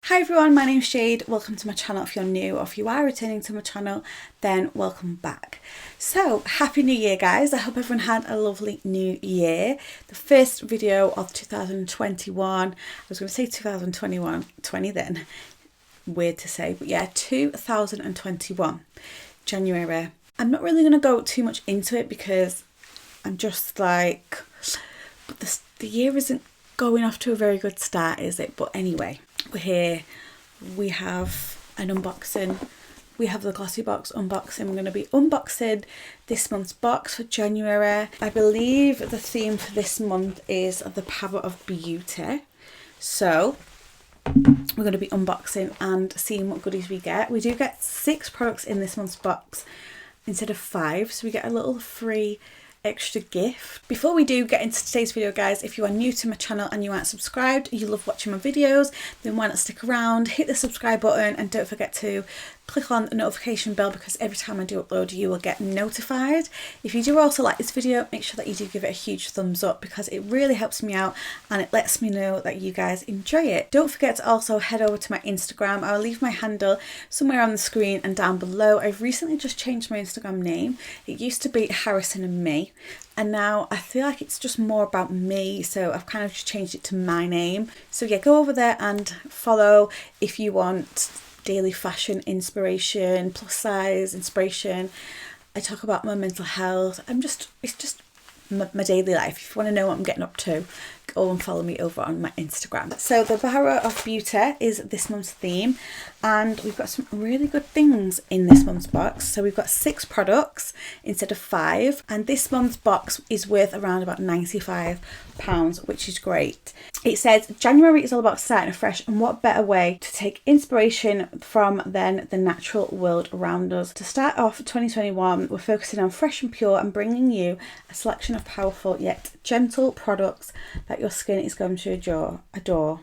Hi everyone, my name's Jade. Welcome to my channel if you're new, or if you are returning to my channel, then welcome back. So, Happy New Year guys. I hope everyone had a lovely new year. The first video of 2021. I was going to say 2021, 20 then. Weird to say, but yeah, 2021, January. I'm not really going to go too much into it because I'm just like, but the year isn't going off to a very good start, is it? But anyway. We're here, we have an unboxing, we have the Glossybox unboxing. We're going to be unboxing this month's box for January. I believe the theme for this month is the power of beauty. So we're going to be unboxing and seeing what goodies we get. We do get 6 products in this month's box instead of 5, so we get a little free extra gift. Before we do get into today's video guys, if you are new to my channel and you aren't subscribed, you love watching my videos, then why not stick around, hit the subscribe button, and don't forget to click on the notification bell, because every time I do upload you will get notified. If you do also like this video, make sure that you do give it a huge thumbs up, because it really helps me out and it lets me know that you guys enjoy it. Don't forget to also head over to my Instagram. I'll leave my handle somewhere on the screen and down below. I've recently just changed my Instagram name. It used to be Harrison and Me, and now I feel like it's just more about me, so I've kind of just changed it to my name. So yeah, go over there and follow if you want daily fashion inspiration, plus size inspiration. I talk about my mental health. It's just my daily life. If you want to know what I'm getting up to, go and follow me over on my Instagram. So the power of beauty is this month's theme, and we've got some really good things in this month's box. So we've got 6 products instead of 5, and this month's box is worth around about £95, which is great. It says January is all about starting afresh, and what better way to take inspiration from than the natural world around us. To start off 2021, we're focusing on fresh and pure and bringing you a selection of powerful yet gentle products that your skin is going to adore.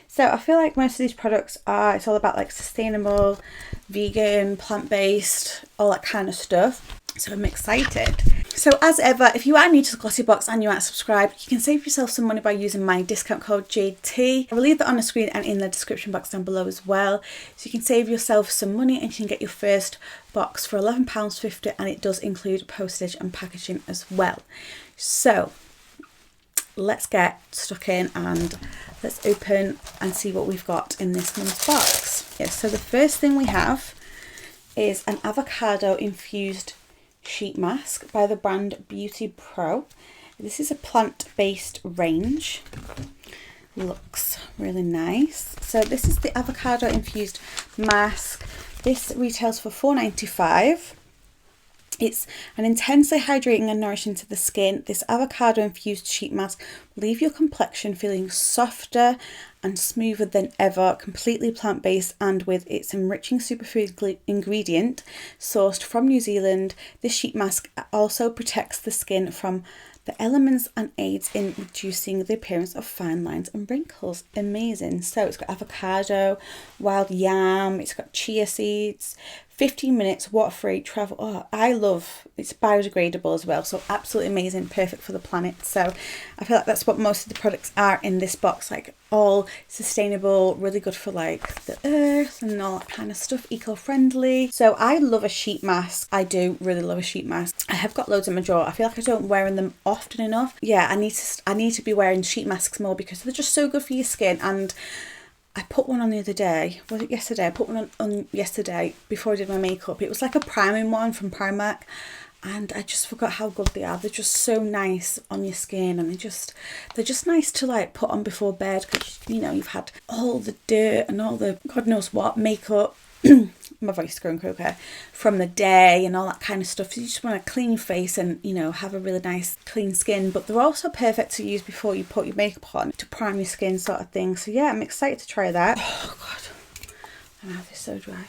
So I feel like most of these products it's all about like sustainable, vegan, plant-based, all that kind of stuff. So I'm excited. So as ever, if you are new to the Glossybox and you aren't subscribed, you can save yourself some money by using my discount code JADET. I will leave that on the screen and in the description box down below as well. So you can save yourself some money and you can get your first box for £11.50, and it does include postage and packaging as well. So let's get stuck in and let's open and see what we've got in this month's box. Yeah, so the first thing we have is an avocado infused sheet mask by the brand Beauty Pro. This is a plant-based range. Looks really nice. So this is the avocado infused mask. This retails for £4.95. It's an intensely hydrating and nourishing to the skin. This avocado infused sheet mask will leave your complexion feeling softer and smoother than ever, completely plant-based and with its enriching superfood ingredient sourced from New Zealand. This sheet mask also protects the skin from the elements and aids in reducing the appearance of fine lines and wrinkles. Amazing. So it's got avocado, wild yam, it's got chia seeds, 15 minutes, water-free, travel. Oh, I love, it's biodegradable as well, so absolutely amazing, perfect for the planet. So I feel like that's what most of the products are in this box, like all sustainable, really good for like the earth and all that kind of stuff, eco-friendly. So I love a sheet mask. I do really love a sheet mask. I have got loads in my drawer. I feel like I don't wear them often enough. Yeah, I need to be wearing sheet masks more because they're just so good for your skin. And I put one on the other day. Was it yesterday? I put one on yesterday before I did my makeup. It was like a priming one from Primark, and I just forgot how good they are. They're just so nice on your skin, and they're just nice to like put on before bed, because you know you've had all the dirt and all the God knows what makeup. My voice is going croaky from the day and all that kind of stuff. So you just want to clean your face and, you know, have a really nice clean skin. But they're also perfect to use before you put your makeup on, to prime your skin sort of thing. So yeah, I'm excited to try that. Oh God, my mouth is so dry.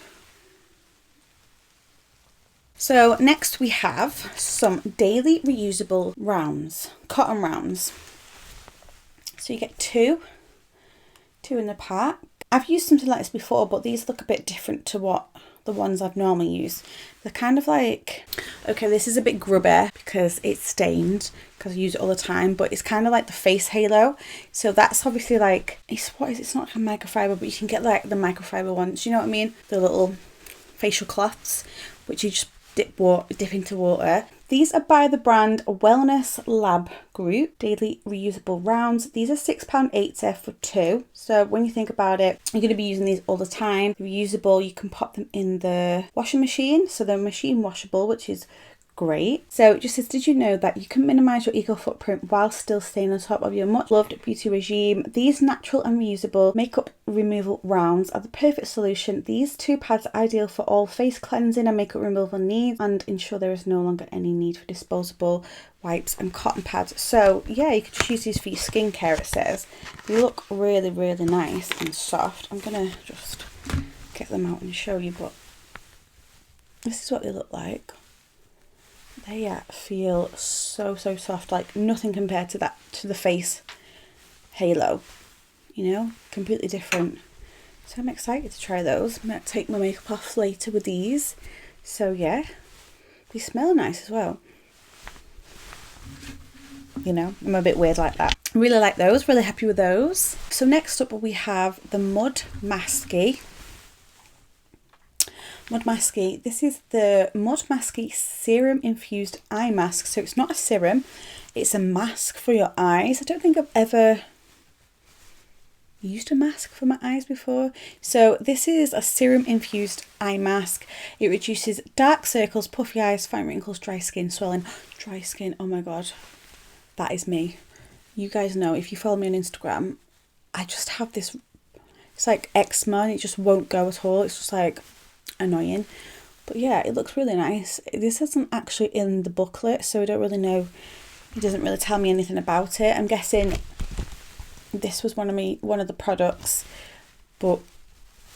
So next we have some daily reusable rounds, cotton rounds. So you get two in the pack. I've used something like this before, but these look a bit different to what the ones I've normally used. They're kind of like, okay, this is a bit grubby because it's stained because I use it all the time, but it's kind of like the face halo. So that's obviously like, it's not like a microfiber, but you can get like the microfiber ones, you know what I mean? The little facial cloths, which you just dip into water. These are by the brand Wellness Lab Group, daily reusable rounds. These are £6.80 for 2. So when you think about it, you're going to be using these all the time. Reusable, you can pop them in the washing machine. So they're machine washable, which is great. So it just says, did you know that you can minimise your eco footprint while still staying on top of your much loved beauty regime? These natural and reusable makeup removal rounds are the perfect solution. These 2 pads are ideal for all face cleansing and makeup removal needs and ensure there is no longer any need for disposable wipes and cotton pads. So yeah, you could just use these for your skincare, it says. They look really, really nice and soft. I'm gonna just get them out and show you, but this is what they look like. They feel so soft, like nothing compared to the face halo, you know, completely different. So I'm excited to try those. I'm going to take my makeup off later with these. So yeah, they smell nice as well. You know, I'm a bit weird like that. I really like those, really happy with those. So next up we have the Masky. Masky. This is the Masky Serum Infused Eye Mask. So it's not a serum, it's a mask for your eyes. I don't think I've ever used a mask for my eyes before. So this is a serum infused eye mask. It reduces dark circles, puffy eyes, fine wrinkles, dry skin, swelling. Dry skin, oh my god, that is me. You guys know, if you follow me on Instagram, I just have this, it's like eczema and it just won't go at all. It's just like annoying, but yeah, it looks really nice. This isn't actually in the booklet, so I don't really know, it doesn't really tell me anything about it. I'm guessing this was one of the products, but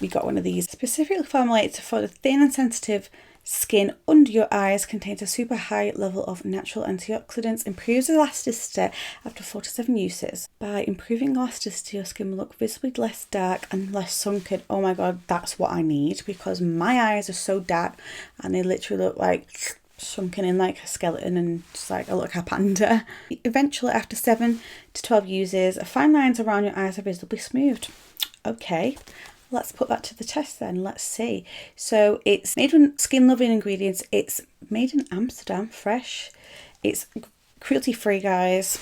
we got one of these. Specifically formulated for the thin and sensitive skin under your eyes, contains a super high level of natural antioxidants, improves elasticity after 4 to 7 uses. By improving elasticity, your skin will look visibly less dark and less sunken. Oh my god, that's what I need, because my eyes are so dark and they literally look like sunken in like a skeleton, and just like I look like a panda. Eventually, after 7 to 12 uses, fine lines around your eyes are visibly smoothed. Okay, let's put that to the test then. Let's see. So it's made with skin loving ingredients. It's made in Amsterdam, fresh. It's cruelty free, guys.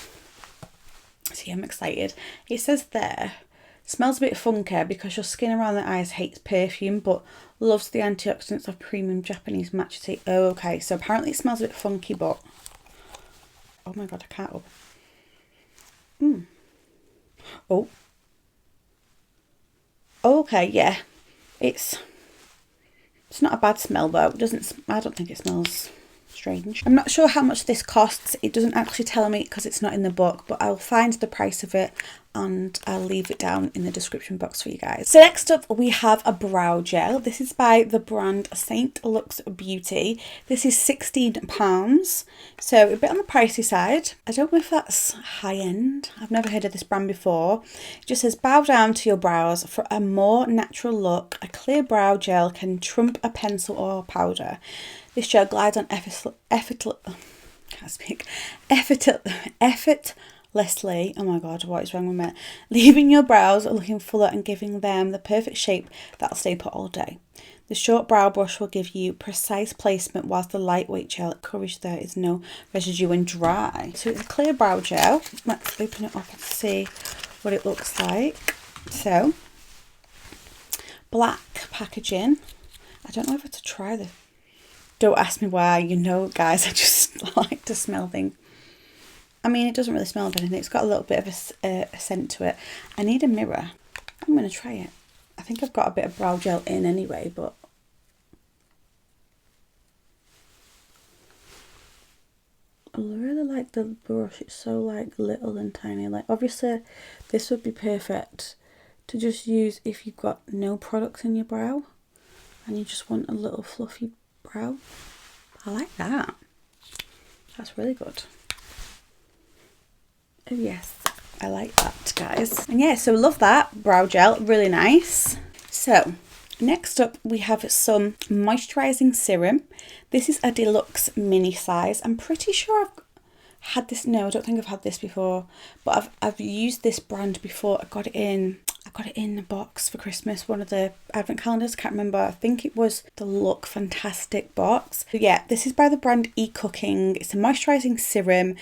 So yeah, I'm excited. It says there, smells a bit funky because your skin around the eyes hates perfume but loves the antioxidants of premium Japanese matcha tea. Oh, okay, so apparently it smells a bit funky, but oh my god, I can't. Oh, okay, yeah, it's not a bad smell though. I don't think it smells strange. I'm not sure how much this costs. It doesn't actually tell me because it's not in the book, but I'll find the price of it and I'll leave it down in the description box for you guys. So next up we have a brow gel. This is by the brand St. Luxe Beauty. This is £16, so a bit on the pricey side. I don't know if that's high end. I've never heard of this brand before. It just says, bow down to your brows for a more natural look. A clear brow gel can trump a pencil or powder. This gel glides on effortlessly, oh my god, what is wrong with me? Leaving your brows looking fuller and giving them the perfect shape that'll stay put all day. The short brow brush will give you precise placement, whilst the lightweight gel encourages there is no residue when dry. So it's a clear brow gel. Let's open it up and see what it looks like. So, black packaging. I don't know if to try this. Don't ask me why, you know, guys, I just like to smell things. I mean, it doesn't really smell of anything. It's got a little bit of a scent to it. I need a mirror. I'm going to try it. I think I've got a bit of brow gel in anyway, but I really like the brush. It's so like little and tiny. Like obviously this would be perfect to just use if you've got no products in your brow and you just want a little fluffy brow. I like that. That's really good. Oh yes, I like that, guys. And yeah, so love that brow gel, really nice. So Next up, we have some moisturising serum. This is a deluxe mini size. I'm pretty sure I've had this. No, I don't think I've had this before, but I've used this brand before. I got it in a box for Christmas, one of the advent calendars. Can't remember. I think it was the Look Fantastic box. But yeah, this is by the brand eCooking. It's a moisturising serum.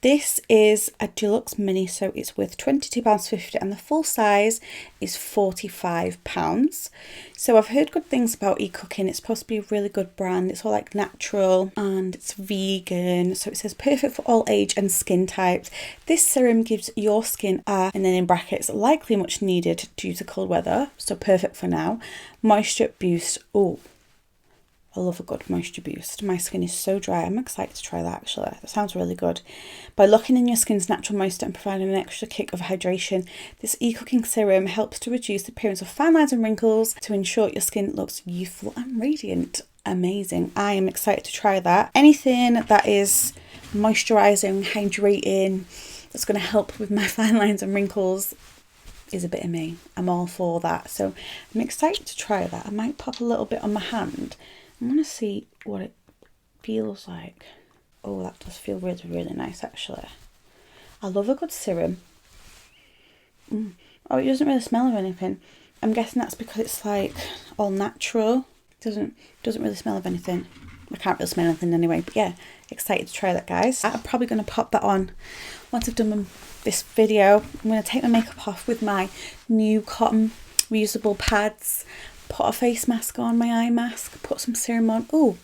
This is a deluxe mini, so it's worth £22.50 and the full size is £45. So I've heard good things about eCooking. It's supposed to be a really good brand. It's all like natural and it's vegan. So it says perfect for all age and skin types. This serum gives your skin and then in brackets, likely much needed due to cold weather. So perfect for now. Moisture boost. Oh, I love a good moisture boost. My skin is so dry. I'm excited to try that actually. That sounds really good. By locking in your skin's natural moisture and providing an extra kick of hydration, this eCooking serum helps to reduce the appearance of fine lines and wrinkles to ensure your skin looks youthful and radiant. Amazing. I am excited to try that. Anything that is moisturising, hydrating, that's going to help with my fine lines and wrinkles is a bit of me. I'm all for that. So I'm excited to try that. I might pop a little bit on my hand. I want to see what it feels like. Oh, that does feel really, really nice actually. I love a good serum. Oh, it doesn't really smell of anything. I'm guessing that's because it's like all natural. It doesn't really smell of anything. I can't really smell anything anyway, but yeah, excited to try that, guys. I'm probably going to pop that on once I've done this video. I'm going to take my makeup off with my new cotton reusable pads. Put a face mask on, my eye mask, put some serum on. Oh,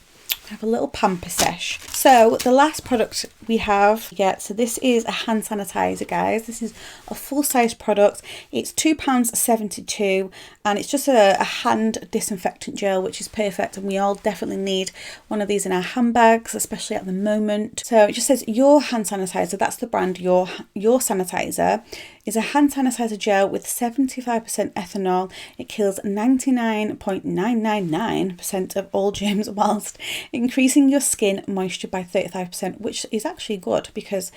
have a little pamper sesh. So the last product we have, so this is a hand sanitizer, guys. This is a full-size product. It's £2.72 and it's just a hand disinfectant gel, which is perfect, and we all definitely need one of these in our handbags, especially at the moment. So it just says Your Hand Sanitizer. That's the brand. Your Sanitizer is a hand sanitizer gel with 75% ethanol. It kills 99.999% of all germs whilst increasing your skin moisture by 35%, which is actually good because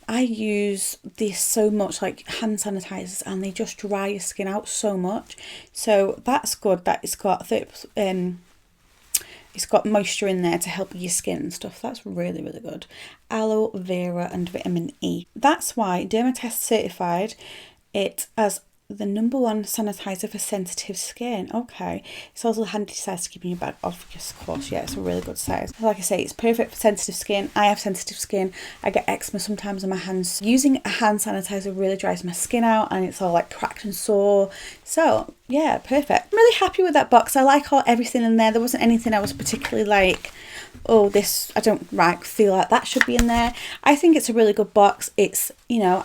I use this so much, like hand sanitizers, and they just dry your skin out so much. So that's good that it's got it's got moisture in there to help your skin and stuff. That's really, really good. Aloe vera and vitamin E. That's why Dermatest certified it as the #1 sanitizer for sensitive skin. Okay, it's also a handy size to keep in your bag, of course. Yeah, it's a really good size. Like I say, it's perfect for sensitive skin. I have sensitive skin. I get eczema sometimes on my hands. Using a hand sanitizer really dries my skin out and it's all like cracked and sore. So yeah, perfect. I'm really happy with that box. I like everything in there. There wasn't anything I was particularly like, oh, this, I don't feel like that should be in there. I think it's a really good box. It's, you know,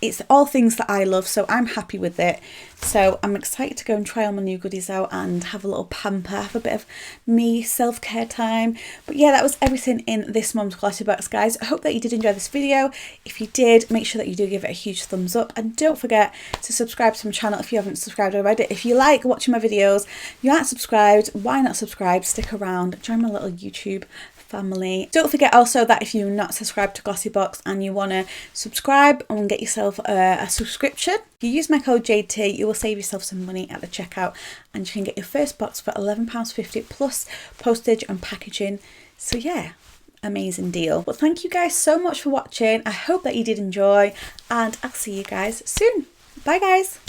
it's all things that I love, so I'm happy with it. So I'm excited to go and try all my new goodies out and have a little pamper, have a bit of me self-care time. But yeah, that was everything in this month's Glossybox, guys. I hope that you did enjoy this video. If you did, make sure that you do give it a huge thumbs up, and don't forget to subscribe to my channel if you haven't subscribed already. If you like watching my videos, you aren't subscribed, why not subscribe? Stick around, join my little YouTube family. Don't forget also that if you're not subscribed to Glossybox and you want to subscribe and get yourself a subscription, if you use my code JADET, you will save yourself some money at the checkout and you can get your first box for £11.50 plus postage and packaging. So yeah, amazing deal. Well, thank you guys so much for watching. I hope that you did enjoy and I'll see you guys soon. Bye guys.